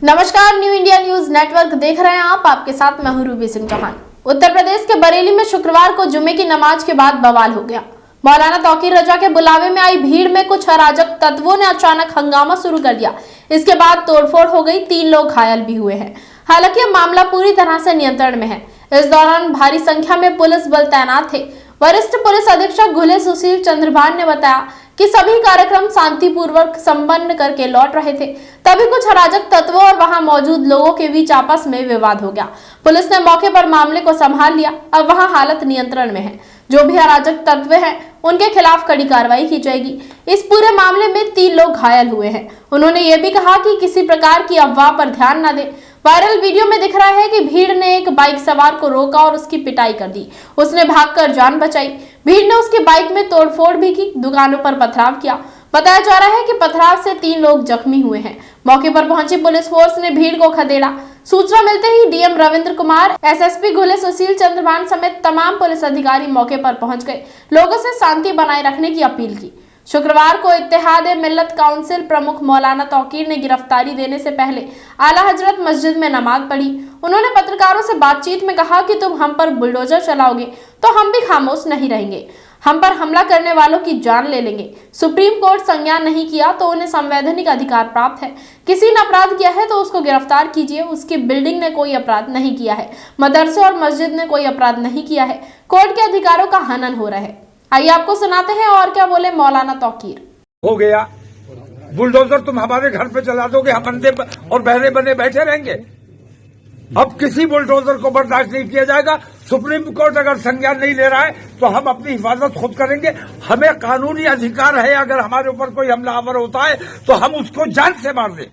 नमस्कार, new India news network देख रहे हैं आप। आपके साथ मैं हूं रूबी सिंह चौहान। उत्तर प्रदेश के बरेली में शुक्रवार को जुमे की नमाज के बाद बवाल हो गया। मौलाना तौकीर रजा के बुलावे में आई भीड़ में कुछ अराजक तत्वों ने अचानक हंगामा शुरू कर दिया। इसके बाद तोड़फोड़ हो गई, 3 लोग घायल भी हुए हैं। हालांकि यह मामला पूरी तरह से नियंत्रण में है। इस दौरान भारी संख्या में पुलिस बल तैनात थे। वरिष्ठ पुलिस अधीक्षक घुले सुशील चंद्रभान ने बताया कि सभी कार्यक्रम शांतिपूर्वक संपन्न करके लौट रहे थे, तभी कुछ अराजक तत्वों और वहां मौजूद लोगों के बीच आपस में विवाद हो गया। पुलिस ने मौके पर मामले को संभाल लिया। अब वहां हालत नियंत्रण में है। जो भी अराजक तत्व हैं, उनके खिलाफ कड़ी कार्रवाई की जाएगी। इस पूरे मामले में 3 लोग घायल हुए हैं। उन्होंने ये भी कहा कि किसी प्रकार की अफवाह पर ध्यान न दें। वायरल वीडियो में दिख रहा है कि भीड़ ने एक बाइक सवार को रोका और उसकी पिटाई कर दी। उसने भागकर जान बचाई। भीड़ ने उसकी बाइक में तोड़फोड़ भी की, दुकानों पर पथराव किया। बताया जा रहा है कि पथराव से 3 लोग जख्मी हुए हैं। मौके पर पहुंची पुलिस फोर्स ने भीड़ को खदेड़ा। सूचना मिलते ही डीएम रविंद्र कुमार, एसएसपी घुले सुशील चंद्रभान समेत तमाम पुलिस अधिकारी मौके पर पहुंच गए। लोगों से शांति बनाए रखने की अपील की। शुक्रवार को इत्तेहाद मिल्लत काउंसिल प्रमुख मौलाना तौकीर ने गिरफ्तारी देने से पहले आला हजरत मस्जिद में नमाज पढ़ी। उन्होंने पत्रकारों से बातचीत में कहा कि तुम हम पर बुलडोजर चलाओगे तो हम भी खामोश नहीं रहेंगे। हम पर हमला करने वालों की जान ले लेंगे। सुप्रीम कोर्ट संज्ञान नहीं किया तो उन्हें संवैधानिक अधिकार प्राप्त है। किसी ने अपराध किया है तो उसको गिरफ्तार कीजिए। उसकी बिल्डिंग ने कोई अपराध नहीं किया है। मदरसे और मस्जिद ने कोई अपराध नहीं किया है। कोर्ट के अधिकारों का हनन हो रहा है। आइए आपको सुनाते हैं और क्या बोले मौलाना तौकीर। हो गया बुलडोजर, तुम हमारे घर पे चला दोगे, हम अंधे और बहरे बने बैठे रहेंगे। अब किसी बुलडोजर को बर्दाश्त नहीं किया जाएगा। सुप्रीम कोर्ट अगर संज्ञान नहीं ले रहा है तो हम अपनी हिफाजत खुद करेंगे। हमें कानूनी अधिकार है, अगर हमारे ऊपर कोई हमलावर होता है तो हम उसको जान से मार दें।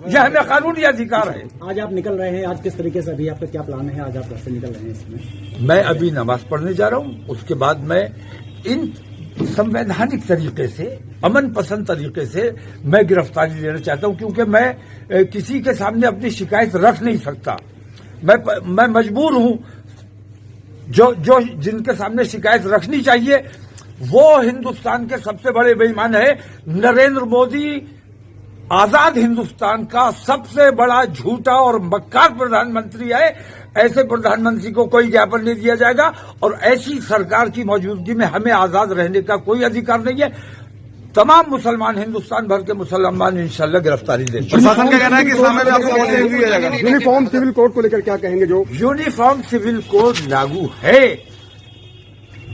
यह हमें कानूनी अधिकार है। आज आप निकल रहे हैं, आज किस तरीके से, अभी आपका क्या प्लान है? आज आप घर से निकल रहे हैं इसमें? मैं अभी नमाज पढ़ने जा रहा हूं, उसके बाद मैं इन संवैधानिक तरीके से, अमन पसंद तरीके से मैं गिरफ्तारी लेना चाहता हूं, क्योंकि मैं किसी के सामने अपनी शिकायत रख नहीं सकता। मैं मजबूर हूं। जो जिनके सामने शिकायत रखनी चाहिए वो हिंदुस्तान के सबसे बड़े बेईमान है। नरेंद्र मोदी आजाद हिंदुस्तान का सबसे बड़ा झूठा और मक्कार प्रधानमंत्री है। ऐसे प्रधानमंत्री को कोई ज्ञापन नहीं दिया जाएगा और ऐसी सरकार की मौजूदगी में हमें आजाद रहने का कोई अधिकार नहीं है। तमाम मुसलमान, हिंदुस्तान भर के मुसलमान इंशाल्लाह गिरफ्तारी देंगे। प्रशासन का कहना है कि सामने में आपको नहीं दिया जाएगा। यूनिफॉर्म सिविल कोड को लेकर क्या कहेंगे? जो यूनिफॉर्म सिविल कोड लागू है,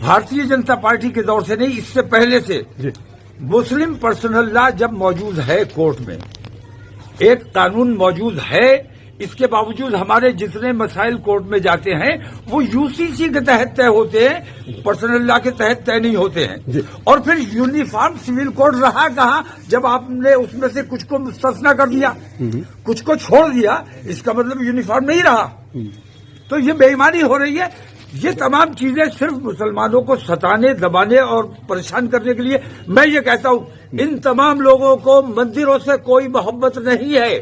भारतीय जनता पार्टी के दौर से नहीं, इससे पहले से मुस्लिम पर्सनल लॉ जब मौजूद है कोर्ट में, एक कानून मौजूद है। इसके बावजूद हमारे जितने मसाइल कोर्ट में जाते हैं वो यूसीसी के तहत तय होते हैं, पर्सनल लॉ के तहत तय नहीं होते हैं। और फिर यूनिफॉर्म सिविल कोड रहा कहां जब आपने उसमें से कुछ को मुस्तस्ना कर दिया, कुछ को छोड़ दिया? इसका मतलब यूनिफॉर्म नहीं रहा। तो ये बेईमानी हो रही है। ये तमाम चीजें सिर्फ मुसलमानों को सताने, दबाने और परेशान करने के लिए। मैं ये कहता हूं, इन तमाम लोगों को मंदिरों से कोई मोहब्बत नहीं है।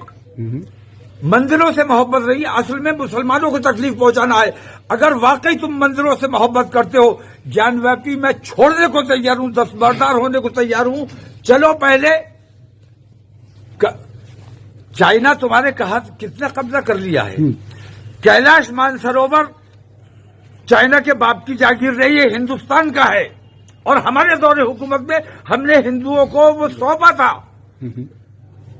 मंदिरों से मोहब्बत नहीं, असल में मुसलमानों को तकलीफ पहुंचाना है। अगर वाकई तुम मंदिरों से मोहब्बत करते हो, ज्ञानव्यापी मैं छोड़ने को तैयार हूं, दस्तबरदार होने को तैयार हूं। चलो पहले चाइना तुम्हारे कहा कितना कब्जा कर लिया है। कैलाश मानसरोवर चाइना के बाप की जागीर रही है, हिंदुस्तान का है। और हमारे दौरे हुकूमत में हमने हिंदुओं को वो सौंपा था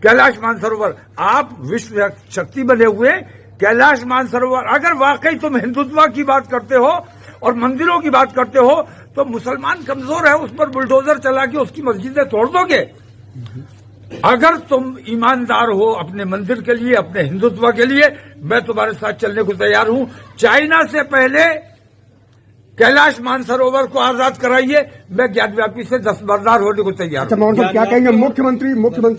कैलाश मानसरोवर। आप विश्व शक्ति बने हुए कैलाश मानसरोवर, अगर वाकई तुम हिंदुत्व की बात करते हो और मंदिरों की बात करते हो तो मुसलमान कमजोर है, उस पर बुलडोजर चला के उसकी मस्जिदें तोड़ दोगे। अगर तुम ईमानदार हो अपने मंदिर के लिए, अपने हिंदुत्व के लिए, मैं तुम्हारे साथ चलने को तैयार हूं। चाइना से पहले कैलाश मानसरोवर को आजाद कराइए, मैं ज्ञानव्यापी से दस्तबरदार होने को तैयार हूं। अच्छा, क्या कहेंगे? मुख्यमंत्री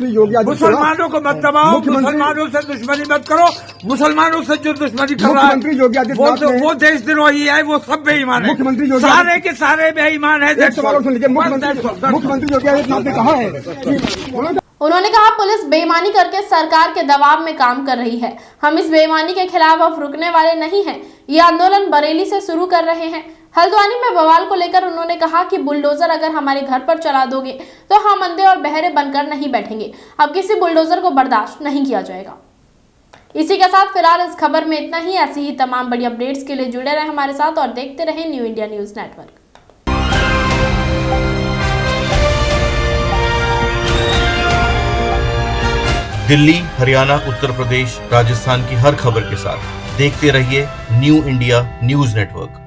योगी आदित्यनाथ, मुसलमानों को मत दबाओ, मुसलमानों से दुश्मनी मत करो। मुसलमानों से जो दुश्मनी कर रहा है योगी आदित्यनाथ वो देशद्रोही है, वो सब बेईमान है। मुख्यमंत्री योगी सारे के सारे बेईमान है। मुख्यमंत्री योगी आदित्यनाथ ने कहा है, उन्होंने कहा पुलिस बेईमानी करके सरकार के दबाव में काम कर रही है। हम इस बेईमानी के खिलाफ अब रुकने वाले नहीं हैं। ये आंदोलन बरेली से शुरू कर रहे हैं। हल्द्वानी में बवाल को लेकर उन्होंने कहा कि बुलडोजर अगर हमारे घर पर चला दोगे तो हम अंधे और बहरे बनकर नहीं बैठेंगे। अब किसी बुलडोजर को बर्दाश्त नहीं किया जाएगा। इसी के साथ फिलहाल इस खबर में इतना ही। ऐसी ही तमाम बड़ी अपडेट्स के लिए जुड़े रहे हमारे साथ और देखते रहे new India news network. Delhi, Haryana, Uttar Pradesh, Rajasthan की हर खबर के साथ देखते रहिए न्यू इंडिया न्यूज नेटवर्क।